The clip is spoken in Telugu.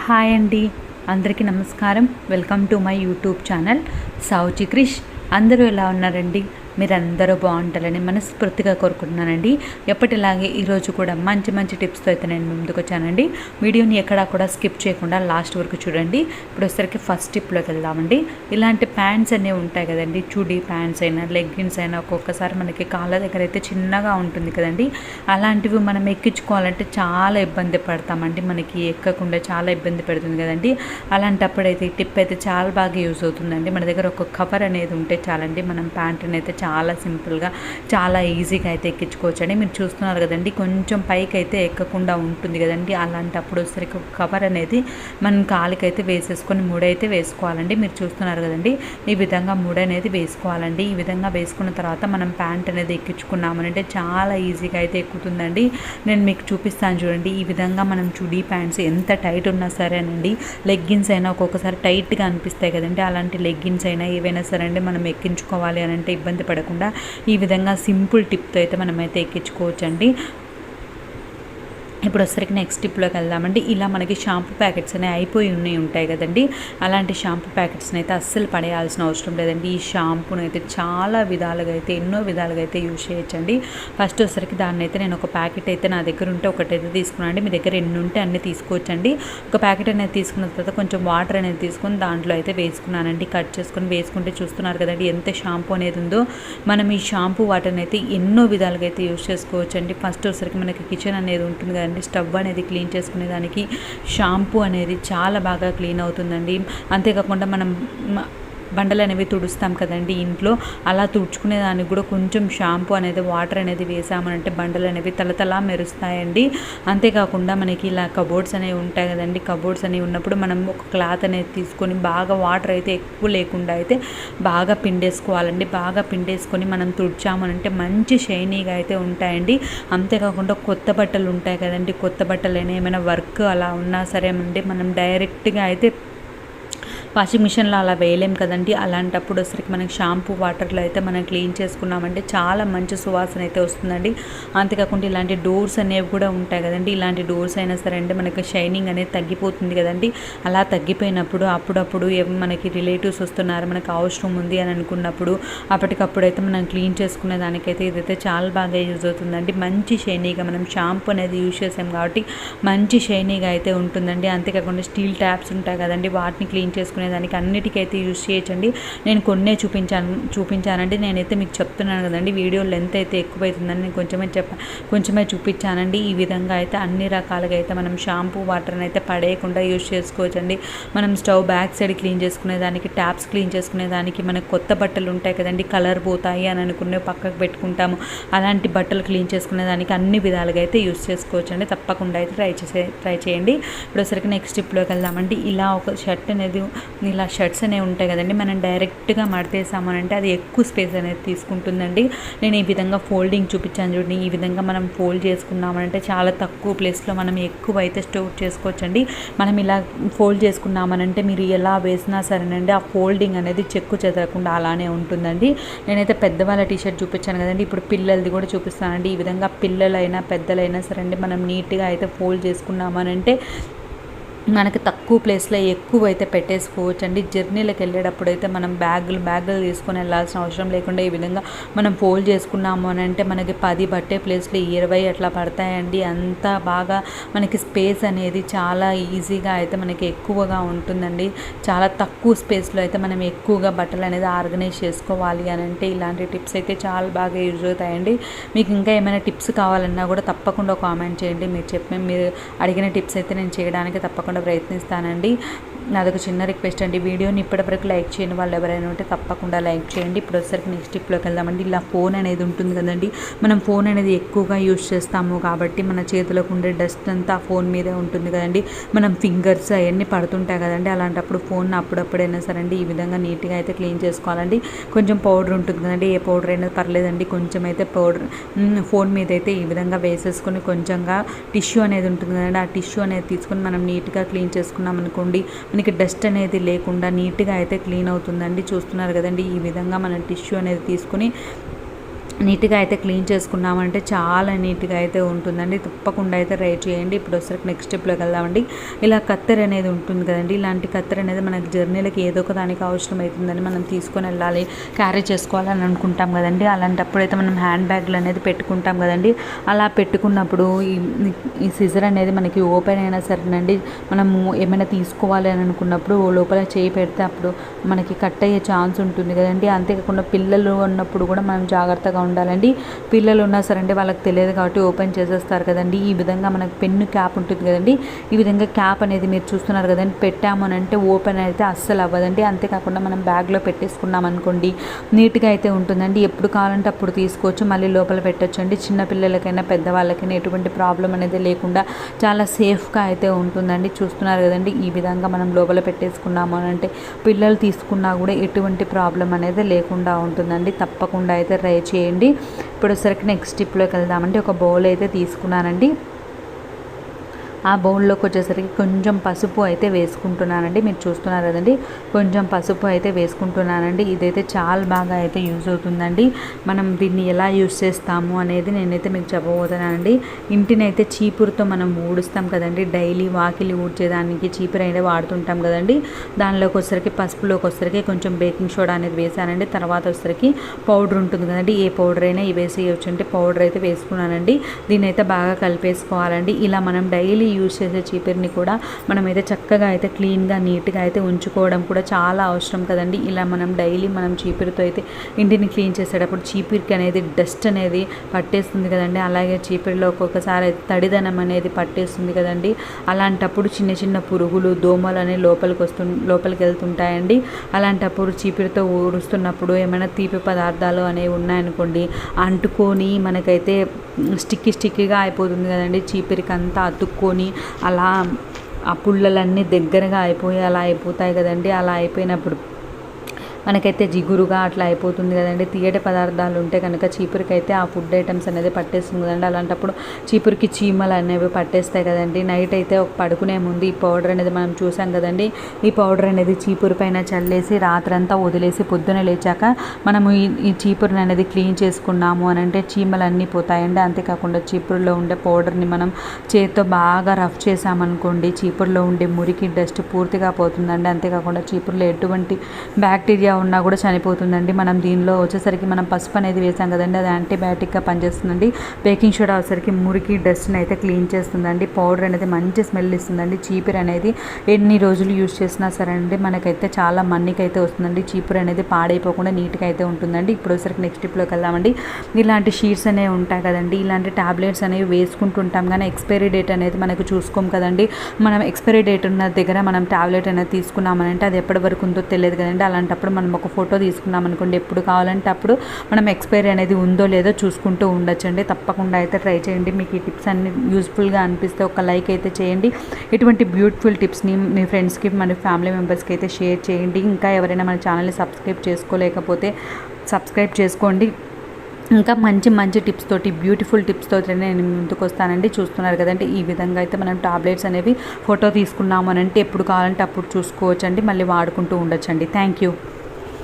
హాయ్ అండి, అందరికీ నమస్కారం. Welcome to my YouTube channel Souchi Krish. అందరూ ఎలా ఉన్నారండి? మీరందరూ బాగుంటారని మనస్ఫూర్తిగా కోరుకుంటున్నానండి. ఎప్పటిలాగే ఈరోజు కూడా మంచి మంచి టిప్స్తో అయితే నేను ముందుకు వచ్చానండి. వీడియోని ఎక్కడా కూడా స్కిప్ చేయకుండా లాస్ట్ వరకు చూడండి. ఇప్పుడు వచ్చేసరికి ఫస్ట్ టిప్లోకి వెళ్దామండి. ఇలాంటి ప్యాంట్స్ అనేవి ఉంటాయి కదండి, చుడీ ప్యాంట్స్ అయినా లెగ్గిన్స్ అయినా ఒక్కొక్కసారి మనకి కాళ్ళ దగ్గర అయితే చిన్నగా ఉంటుంది కదండి. అలాంటివి మనం ఎక్కించుకోవాలంటే చాలా ఇబ్బంది పడతామండి. మనకి ఎక్కకుండా చాలా ఇబ్బంది పెడుతుంది కదండి. అలాంటప్పుడైతే ఈ టిప్ అయితే చాలా బాగా యూజ్ అవుతుందండి. మన దగ్గర ఒక కవర్ అనేది ఉంటే చాలండి, మనం ప్యాంట్ని అయితే చాలా సింపుల్గా చాలా ఈజీగా అయితే ఎక్కించుకోవచ్చు అండి. మీరు చూస్తున్నారు కదండి, కొంచెం పైకి అయితే ఎక్కకుండా ఉంటుంది కదండి. అలాంటప్పుడు సరికి ఒక కవర్ అనేది మనం కాలికైతే వేసేసుకొని ముడైతే వేసుకోవాలండి. మీరు చూస్తున్నారు కదండి, ఈ విధంగా ముడ అనేది వేసుకోవాలండి. ఈ విధంగా వేసుకున్న తర్వాత మనం ప్యాంట్ అనేది ఎక్కించుకున్నామనంటే చాలా ఈజీగా అయితే ఎక్కుతుందండి. నేను మీకు చూపిస్తాను చూడండి. ఈ విధంగా మనం చుడీ ప్యాంట్స్ ఎంత టైట్ ఉన్నా సరేనండి, లెగ్గిన్స్ అయినా ఒక్కొక్కసారి టైట్గా అనిపిస్తాయి కదండి. అలాంటి లెగ్గిన్స్ అయినా ఏవైనా సరే అండి, మనం ఎక్కించుకోవాలి అని అంటే ఇబ్బంది పడకుండా ఈ విధంగా సింపుల్ టిప్తో అయితే మనమైతే ఎక్కించుకోవచ్చండి. ఇప్పుడు వచ్చరికి నెక్స్ట్ టిప్లోకి వెళ్దామండి. ఇలా మనకి షాంపూ ప్యాకెట్స్ అనేవి అయిపోయి ఉంటాయి కదండి. అలాంటి షాంపూ ప్యాకెట్స్ని అయితే అస్సలు పడేయాల్సిన అవసరం లేదండి. ఈ షాంపూని అయితే చాలా విధాలుగా అయితే ఎన్నో విధాలుగా అయితే యూజ్ చేయొచ్చండి. ఫస్ట్ వచ్చరికి దాన్ని అయితే నేను ఒక ప్యాకెట్ అయితే నా దగ్గర ఉంటే ఒకటైతే తీసుకున్నాను అండి. మీ దగ్గర ఎన్ని ఉంటే అన్నీ తీసుకోవచ్చండి. ఒక ప్యాకెట్ అనేది తీసుకున్న తర్వాత కొంచెం వాటర్ అనేది తీసుకొని దాంట్లో అయితే వేసుకున్నానండి. కట్ చేసుకొని వేసుకుంటే చూస్తున్నారు కదండి ఎంత షాంపూ అనేది ఉందో. మనం ఈ షాంపూ వాటర్ని అయితే ఎన్నో విధాలుగా అయితే యూజ్ చేసుకోవచ్చండి. ఫస్ట్ వచ్చరికి మనకి కిచెన్ అనేది ఉంటుంది కదండి, స్టవ్ అనేది క్లీన్ చేసుకునేదానికి షాంపూ అనేది చాలా బాగా క్లీన్ అవుతుందండి. అంతేకాకుండా మనం బండలు అనేవి తుడుస్తాం కదండి ఇంట్లో, అలా తుడుచుకునే దానికి కూడా కొంచెం షాంపూ అనేది వాటర్ అనేది వేసామనంటే బండలు అనేవి తలతలా మెరుస్తాయండి. అంతేకాకుండా మనకి ఇలా కబోర్డ్స్ అనేవి ఉంటాయి కదండి. కబోర్డ్స్ అనేవి ఉన్నప్పుడు మనం ఒక క్లాత్ అనేది తీసుకొని బాగా వాటర్ అయితే ఎక్కువ లేకుండా అయితే బాగా పిండేసుకోవాలండి. బాగా పిండేసుకొని మనం తుడిచామనంటే మంచి షైనీగా అయితే ఉంటాయండి. అంతేకాకుండా కొత్త బట్టలు ఉంటాయి కదండి, కొత్త బట్టలు ఏమైనా వర్క్ అలా ఉన్నా సరే అండి, మనం డైరెక్ట్గా అయితే వాషింగ్ మిషన్లో అలా వేయలేం కదండి. అలాంటప్పుడు వచ్చరికి మనకి షాంపూ వాటర్లో అయితే మనం క్లీన్ చేసుకున్నామంటే చాలా మంచి సువాసన అయితే వస్తుందండి. అంతేకాకుండా ఇలాంటి డోర్స్ అనేవి కూడా ఉంటాయి కదండి. ఇలాంటి డోర్స్ అయినా సరే అండి మనకి షైనింగ్ అనేది తగ్గిపోతుంది కదండి. అలా తగ్గిపోయినప్పుడు అప్పుడప్పుడు మనకి రిలేటివ్స్ వస్తున్నారు, మనకు అవసరం ఉంది అని అనుకున్నప్పుడు అప్పటికప్పుడు అయితే మనం క్లీన్ చేసుకునే దానికైతే ఇదైతే చాలా బాగా యూజ్ అవుతుందండి. మంచి షైనీగా మనం షాంపూ అనేది యూజ్ చేసాం కాబట్టి మంచి షైనీగా అయితే ఉంటుందండి. అంతేకాకుండా స్టీల్ ట్యాప్స్ ఉంటాయి కదండి, వాటిని క్లీన్ చేసుకునే దానికి అన్నిటికైతే యూజ్ చేయొచ్చండి. నేను కొన్నే చూపించానండి. నేనైతే మీకు చెప్తున్నాను కదండి, వీడియో లెంత్ అయితే ఎక్కువైతుందని నేను కొంచెమే చూపించానండి. ఈ విధంగా అయితే అన్ని రకాలుగా అయితే మనం షాంపూ వాటర్ని అయితే పడేయకుండా యూజ్ చేసుకోవచ్చండి. మనం స్టవ్ బ్యాక్ సైడ్ క్లీన్ చేసుకునేదానికి, ట్యాప్స్ క్లీన్ చేసుకునేదానికి, మనకు కొత్త బట్టలు ఉంటాయి కదండి, కలర్ పోతాయి అని అనుకునే పక్కకు పెట్టుకుంటాము. అలాంటి బట్టలు క్లీన్ చేసుకునేదానికి అన్ని విధాలుగా అయితే యూజ్ చేసుకోవచ్చండి. తప్పకుండా అయితే ట్రై చేయండి. ఇప్పుడు సరికి నెక్స్ట్ స్టెప్లోకి వెళ్దామండి. ఇలా ఒక షర్ట్ అనేది, ఇలా షర్ట్స్ అనేవి ఉంటాయి కదండి, మనం డైరెక్ట్గా మడతేసామనంటే అది ఎక్కువ స్పేస్ అనేది తీసుకుంటుందండి. నేను ఈ విధంగా ఫోల్డింగ్ చూపించాను చూడండి. ఈ విధంగా మనం ఫోల్డ్ చేసుకున్నామనంటే చాలా తక్కువ ప్లేస్లో మనం ఎక్కువ అయితే స్టోర్ చేసుకోవచ్చండి. మనం ఇలా ఫోల్డ్ చేసుకున్నామనంటే మీరు ఎలా వేసినా సరేనండి, ఆ ఫోల్డింగ్ అనేది చెక్కు చెదరకుండా అలానే ఉంటుందండి. నేనైతే పెద్దవాళ్ళ టీషర్ట్ చూపించాను కదండి, ఇప్పుడు పిల్లలది కూడా చూపిస్తానండి. ఈ విధంగా పిల్లలైనా పెద్దలైనా సరేండి, మనం నీట్గా అయితే ఫోల్డ్ చేసుకున్నామనంటే మనకి తక్కువ ప్లేస్లో ఎక్కువ అయితే పెట్టేసుకోవచ్చు అండి. జర్నీలకు వెళ్ళేటప్పుడు అయితే మనం బ్యాగులు తీసుకొని వెళ్ళాల్సిన అవసరం లేకుండా ఈ విధంగా మనం ఫోల్డ్ చేసుకున్నాము అని అంటే మనకి 10 బట్టే ప్లేస్లో 20 అట్లా పడతాయండి. అంత బాగా మనకి స్పేస్ అనేది చాలా ఈజీగా అయితే మనకి ఎక్కువగా ఉంటుందండి. చాలా తక్కువ స్పేస్లో అయితే మనం ఎక్కువగా బట్టలు అనేది ఆర్గనైజ్ చేసుకోవాలి అని అంటే ఇలాంటి టిప్స్ అయితే చాలా బాగా యూజ్ అవుతాయండి. మీకు ఇంకా ఏమైనా టిప్స్ కావాలన్నా కూడా తప్పకుండా కామెంట్ చేయండి. మీరు అడిగిన టిప్స్ అయితే నేను చేయడానికి తప్పకుండా ప్రయత్నిస్తానండి. నాదొక చిన్న రిక్వెస్ట్ అండి, వీడియోని ఇప్పటివరకు లైక్ చేయని వాళ్ళు ఎవరైనా ఉంటే తప్పకుండా లైక్ చేయండి. ఇప్పుడు వచ్చేసరికి నెక్స్ట్ టిప్లోకి వెళ్దామండి. ఇలా ఫోన్ అనేది ఉంటుంది కదండి, మనం ఫోన్ అనేది ఎక్కువగా యూజ్ చేస్తాము కాబట్టి మన చేతిలోకి ఉండే డస్ట్ అంతా ఆ ఫోన్ మీదే ఉంటుంది కదండి. మనం ఫింగర్స్ అవన్నీ పడుతుంటాయి కదండి. అలాంటప్పుడు ఫోన్ అప్పుడప్పుడైనా సరే అండి ఈ విధంగా నీట్గా అయితే క్లీన్ చేసుకోవాలండి. కొంచెం పౌడర్ ఉంటుంది కదండి, ఏ పౌడర్ అయినా పర్లేదండి, కొంచెం అయితే పౌడర్ ఫోన్ మీద అయితే ఈ విధంగా వేసేసుకొని కొంచెంగా టిష్యూ అనేది ఉంటుంది కదండి, ఆ టిష్యూ అనేది తీసుకొని మనం నీట్గా క్లీన్ చేసుకున్నాం అనుకోండి, మనకి డస్ట్ అనేది లేకుండా నీట్గా అయితే క్లీన్ అవుతుందండి. చూస్తున్నారు కదండి, ఈ విధంగా మనం టిష్యూ అనేది తీసుకుని నీట్గా అయితే క్లీన్ చేసుకున్నామంటే చాలా నీట్గా అయితే ఉంటుందండి. తప్పకుండా అయితే ట్రై చేయండి. ఇప్పుడు వచ్చరికి నెక్స్ట్ స్టెప్లోకి వెళ్దామండి. ఇలా కత్తెర అనేది ఉంటుంది కదండి, ఇలాంటి కత్తెర అనేది మనకి జర్నీలకి ఏదో ఒక దానికి అవసరం అవుతుందని మనం తీసుకొని వెళ్ళాలి, క్యారీ చేసుకోవాలని అనుకుంటాం కదండి. అలాంటప్పుడు అయితే మనం హ్యాండ్ బ్యాగ్లు అనేది పెట్టుకుంటాం కదండి. అలా పెట్టుకున్నప్పుడు ఈ సిజర్ అనేది మనకి ఓపెన్ అయినా సరేనండి, మనము ఏమైనా తీసుకోవాలి అని అనుకున్నప్పుడు లోపల చేయి పెడితే అప్పుడు మనకి కట్ అయ్యే ఛాన్స్ ఉంటుంది కదండి. అంతేకాకుండా పిల్లలు ఉన్నప్పుడు కూడా మనం జాగ్రత్తగా ఉండాలండి. పిల్లలు ఉన్నా సరే అంటే వాళ్ళకి తెలియదు కాబట్టి ఓపెన్ చేసేస్తారు కదండి. ఈ విధంగా మనకు పెన్ను క్యాప్ ఉంటుంది కదండి, ఈ విధంగా క్యాప్ అనేది మీరు చూస్తున్నారు కదండి, పెట్టాము అని అంటే ఓపెన్ అయితే అస్సలు అవ్వదండి. అంతేకాకుండా మనం బ్యాగ్లో పెట్టేసుకున్నాం అనుకోండి, నీట్గా అయితే ఉంటుందండి. ఎప్పుడు కావాలంటే అప్పుడు తీసుకోవచ్చు, మళ్ళీ లోపల పెట్టచ్చు అండి. చిన్నపిల్లలకైనా పెద్దవాళ్ళకైనా ఎటువంటి ప్రాబ్లం అనేది లేకుండా చాలా సేఫ్గా అయితే ఉంటుందండి. చూస్తున్నారు కదండి, ఈ విధంగా మనం లోపల పెట్టేసుకున్నాము అని అంటే పిల్లలు తీసుకున్నా కూడా ఎటువంటి ప్రాబ్లం అనేది లేకుండా ఉంటుందండి. తప్పకుండా అయితే ట్రై చేయండి. ఇప్పుడు సరికి నెక్స్ట్ స్టెప్లోకి వెళ్దామంటే ఒక బౌల్ అయితే తీసుకున్నానండి. ఆ బౌల్లోకి వచ్చేసరికి కొంచెం పసుపు అయితే వేసుకుంటున్నానండి. మీరు చూస్తున్నారు కదండి, కొంచెం పసుపు అయితే వేసుకుంటున్నానండి. ఇదైతే చాలా బాగా అయితే యూజ్ అవుతుందండి. మనం దీన్ని ఎలా యూజ్ చేస్తాము అనేది నేనైతే మీకు చెప్పబోతున్నానండి. ఇంటిని అయితే చీపురుతో మనం ఊడుస్తాం కదండి, డైలీ వాకిలి ఊడ్చేదానికి చీపురు అయితే వాడుతుంటాం కదండి. దానిలోకి వచ్చేసరికి పసుపులోకి వచ్చేసరికి కొంచెం బేకింగ్ సోడా అనేది వేసానండి. తర్వాత వచ్చేసరికి పౌడర్ ఉంటుంది కదండి, ఏ పౌడర్ అయినా వేసేయచ్చు అంటే పౌడర్ అయితే వేసుకున్నానండి. దీన్ని అయితే బాగా కలిపేసుకోవాలండి. ఇలా మనం డైలీ యూజ్ చేసే చీపురుని కూడా మనమైతే చక్కగా అయితే క్లీన్గా నీట్గా అయితే ఉంచుకోవడం కూడా చాలా అవసరం కదండి. ఇలా మనం డైలీ మనం చీపురుతో అయితే ఇంటిని క్లీన్ చేసేటప్పుడు చీపురుకి అనేది డస్ట్ అనేది పట్టేస్తుంది కదండి. అలాగే చీపురులో ఒక్కొక్కసారి తడిదనం అనేది పట్టేస్తుంది కదండి. అలాంటప్పుడు చిన్న చిన్న పురుగులు, దోమలు అనేవి లోపలికి వెళ్తుంటాయండి. అలాంటప్పుడు చీపురుతో ఊడుస్తున్నప్పుడు ఏమైనా తీపి పదార్థాలు అనేవి ఉన్నాయనుకోండి, అంటుకొని మనకైతే స్టిక్కీగా అయిపోతుంది కదండి. చీపురికి అంతా అతుక్కొని అలా ఆ పుల్లలన్నీ దగ్గరగా అయిపోయి అలా అయిపోతాయి కదండి. అలా అయిపోయినప్పుడు మనకైతే జిగురుగా అట్లా అయిపోతుంది కదండి. తీయటి పదార్థాలు ఉంటే కనుక చీపురికి అయితే ఆ ఫుడ్ ఐటమ్స్ అనేది పట్టేస్తుంది కదండి. అలాంటప్పుడు చీపురికి చీమలు అనేవి పట్టేస్తాయి కదండి. నైట్ అయితే ఒక పడుకునే ముందు ఈ పౌడర్ అనేది మనం చూసాం కదండి, ఈ పౌడర్ అనేది చీపురు పైన చల్లేసి రాత్రంతా వదిలేసి పొద్దున లేచాక మనము ఈ చీపురుని అనేది క్లీన్ చేసుకున్నాము అని అంటే చీమలు అన్నీ పోతాయండి. అంతేకాకుండా చీపురులో ఉండే పౌడర్ని మనం చేతితో బాగా రఫ్ చేసామనుకోండి, చీపురులో ఉండే మురికి డస్ట్ పూర్తిగా పోతుందండి. అంతేకాకుండా చీపురులో ఎటువంటి బ్యాక్టీరియా ఉన్నా కూడా చనిపోతుందండి. మనం దీనిలో వచ్చేసరికి మనం పసుపు అనేది వేసాం కదండి, అది యాంటీబయాటిక్గా పనిచేస్తుందండి. బేకింగ్ సోడా వచ్చేసరికి మురికి డస్ట్ని అయితే క్లీన్ చేస్తుందండి. పౌడర్ అనేది మంచి స్మెల్ ఇస్తుందండి. చీపురు అనేది ఎన్ని రోజులు యూజ్ చేసినా సరే అండి మనకైతే చాలా మన్నిక అయితే వస్తుందండి. చీపురు అనేది పాడైపోకుండా నీట్గా అయితే ఉంటుందండి. ఇప్పుడు వచ్చేసరికి నెక్స్ట్ స్టెప్లోకి వెళ్దామండి. ఇలాంటి షీట్స్ అనేవి ఉంటాయి కదండి, ఇలాంటి ట్యాబ్లెట్స్ అనేవి వేసుకుంటుంటాం కానీ ఎక్స్పైరీ డేట్ అనేది మనకు చూసుకోం కదండి. మనం ఎక్స్పైరీ డేట్ ఉన్న దగ్గర మనం ట్యాబ్లెట్ అనేది తీసుకున్నామనంటే అది ఎప్పటి వరకు ఉందో తెలియదు కదండి. అలాంటప్పుడు మనం ఒక ఫోటో తీసుకున్నాం అనుకోండి, ఎప్పుడు కావాలంటే అప్పుడు మనం ఎక్స్పైరీ అనేది ఉందో లేదో చూసుకుంటూ ఉండొచ్చండి. తప్పకుండా అయితే ట్రై చేయండి. మీకు ఈ టిప్స్ అన్ని యూస్ఫుల్గా అనిపిస్తే ఒక లైక్ అయితే చేయండి. ఇటువంటి బ్యూటిఫుల్ టిప్స్ని మీ ఫ్రెండ్స్కి, మన ఫ్యామిలీ మెంబర్స్కి అయితే షేర్ చేయండి. ఇంకా ఎవరైనా మన ఛానల్ని సబ్స్క్రైబ్ చేసుకోలేకపోతే సబ్స్క్రైబ్ చేసుకోండి. ఇంకా మంచి మంచి టిప్స్ తోటి, బ్యూటిఫుల్ టిప్స్ తోటి నేను ముందుకు వస్తానండి. చూస్తున్నారు కదండి, ఈ విధంగా అయితే మనం టాబ్లెట్స్ అనేవి ఫోటో తీసుకున్నాము అని అంటే ఎప్పుడు కావాలంటే అప్పుడు చూసుకోవచ్చండి, మళ్ళీ వాడుకుంటూ ఉండొచ్చండి. Thank you.